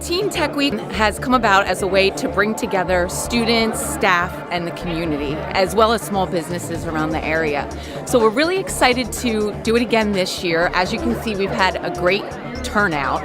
Teen Tech Week has come about as a way to bring together students, staff, and the community, as well as small businesses around the area. So we're really excited to do it again this year. As you can see, we've had a great turnout,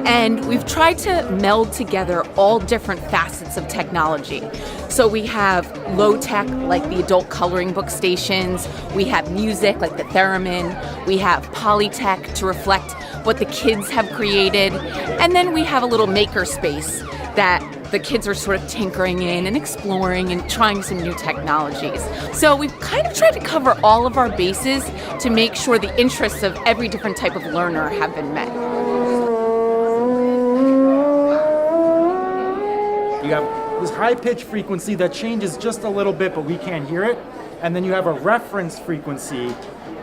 and we've tried to meld together all different facets of technology. So we have low tech, like the adult coloring book stations, we have music like the theremin, we have polytech to reflect what the kids have created, and then we have a little maker space that the kids are sort of tinkering in and exploring and trying some new technologies. So we've kind of tried to cover all of our bases to make sure the interests of every different type of learner have been met. You have this high-pitched frequency that changes just a little bit, but we can't hear it. And then you have a reference frequency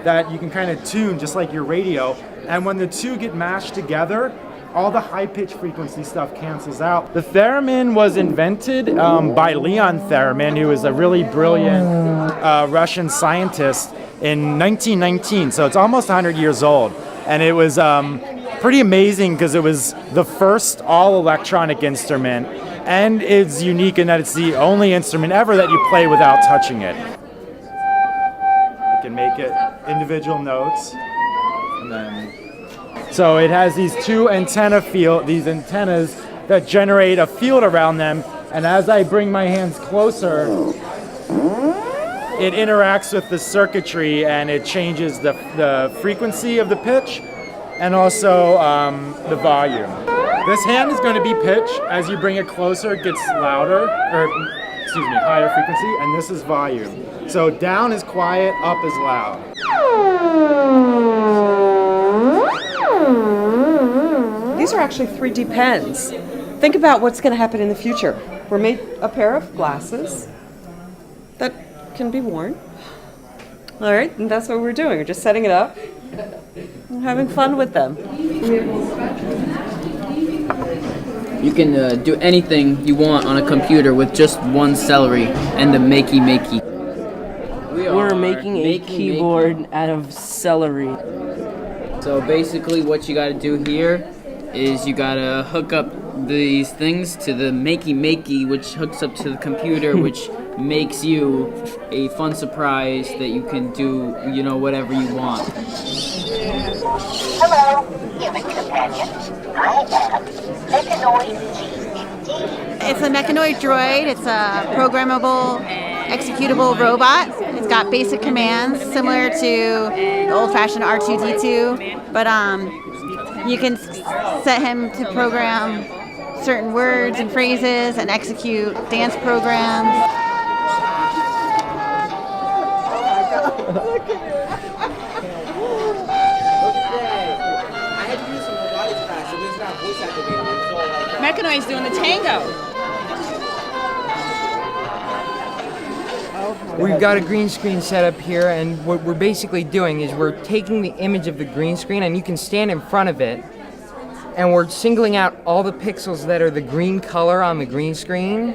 that you can kind of tune just like your radio. And when the two get mashed together, all the high-pitched frequency stuff cancels out. The theremin was invented by Leon Theremin, who is a really brilliant Russian scientist in 1919. So it's almost 100 years old. And it was pretty amazing because it was the first all-electronic instrument. And it's unique in that it's the only instrument ever that you play without touching it. You can make it individual notes. And then so it has these two these antennas that generate a field around them, and as I bring my hands closer, it interacts with the circuitry and it changes the frequency of the pitch and also the volume. This hand is going to be pitch. As you bring it closer, it gets louder, higher frequency, and this is volume. So down is quiet, up is loud. These are actually 3D pens. Think about what's going to happen in the future. We're made a pair of glasses that can be worn. All right, and that's what we're doing. We're just setting it up and having fun with them. You can do anything you want on a computer with just one celery and the makey. We're making a keyboard out of celery. So basically what you gotta do here is you gotta hook up these things to the makey, which hooks up to the computer, which makes you a fun surprise that you can do, whatever you want. Hello, human companion. I am Mechanoid G15. It's a Mechanoid droid. It's a programmable, executable robot. It's got basic commands similar to the old-fashioned R2-D2, but you can set him to program certain words and phrases and execute dance programs. Mechanoid's doing the tango. We've got a green screen set up here, and what we're basically doing is we're taking the image of the green screen, and you can stand in front of it, and we're singling out all the pixels that are the green color on the green screen,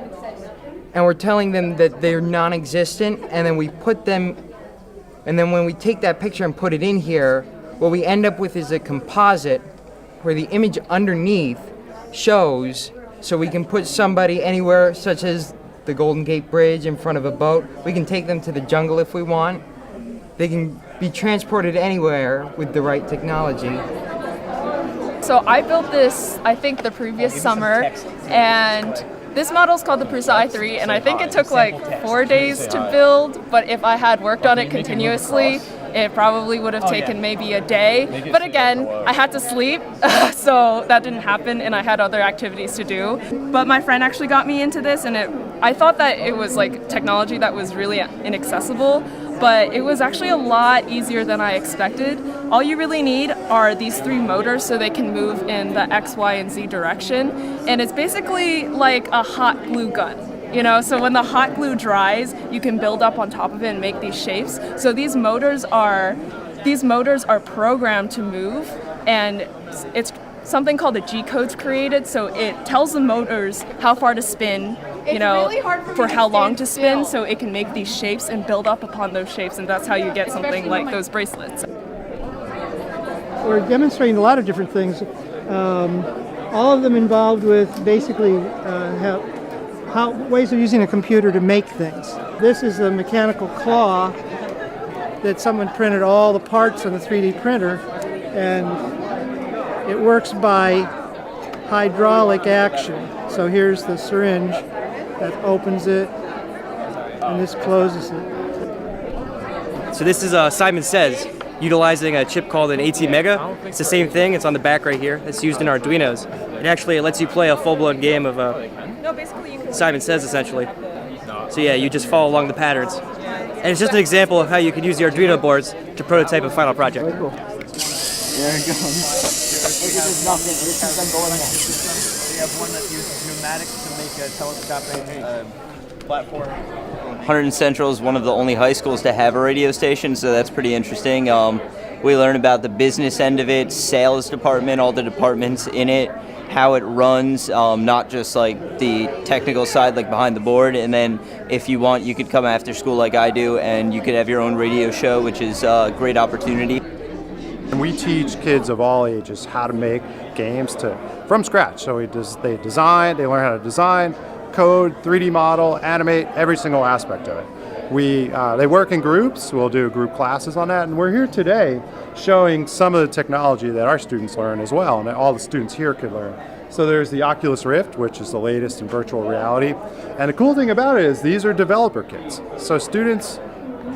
and we're telling them that they're non-existent, and then we put them, and then when we take that picture and put it in here, what we end up with is a composite where the image underneath shows, so we can put somebody anywhere, such as the Golden Gate Bridge in front of a boat. We can take them to the jungle if we want. They can be transported anywhere with the right technology. So I built this, I think, the previous summer, and this model is called the Prusa i3, and I think it took like 4 days to build, but if I had worked on it continuously, it probably would have taken maybe a day. But again, I had to sleep, so that didn't happen, and I had other activities to do. But my friend actually got me into this, and I thought that it was like technology that was really inaccessible, but it was actually a lot easier than I expected. All you really need are these 3 motors so they can move in the X, Y, and Z direction, and it's basically like a hot glue gun. So when the hot glue dries, you can build up on top of it and make these shapes. So these motors are programmed to move, and it's something called a G-code's created, so it tells the motors how far to spin, for how long to spin, so it can make these shapes and build up upon those shapes, and that's how you get something like those bracelets. We're demonstrating a lot of different things. all of them involved with basically ways of using a computer to make things. This is a mechanical claw that someone printed all the parts on the 3D printer, and it works by hydraulic action. So here's the syringe that opens it, and this closes it. So this is Simon Says, utilizing a chip called an AT Mega. It's the same thing. It's on the back right here. It's used in Arduinos. It actually lets you play a full-blown game of Simon Says, essentially. So yeah, you just follow along the patterns. And it's just an example of how you can use the Arduino boards to prototype a final project. There it goes. Look at this nothing. This is them going on. We have one that uses pneumatics to make a telescopic platform. Hunterdon Central is one of the only high schools to have a radio station, so that's pretty interesting. We learn about the business end of it, sales department, all the departments in it, how it runs, not just like the technical side, like behind the board. And then if you want, you could come after school like I do, and you could have your own radio show, which is a great opportunity. And we teach kids of all ages how to make games from scratch. So they learn how to design, code, 3D model, animate, every single aspect of it. They work in groups. We'll do group classes on that. And we're here today showing some of the technology that our students learn as well, and that all the students here could learn. So there's the Oculus Rift, which is the latest in virtual reality. And the cool thing about it is these are developer kits. So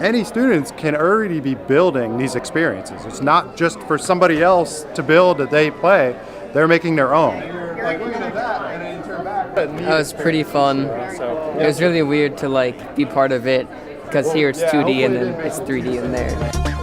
any students can already be building these experiences. It's not just for somebody else to build that they play. They're making their own. Like, look at that, and then you turn back. That was pretty fun. It was really weird to be part of it, because here it's 2D and then it's 3D in there.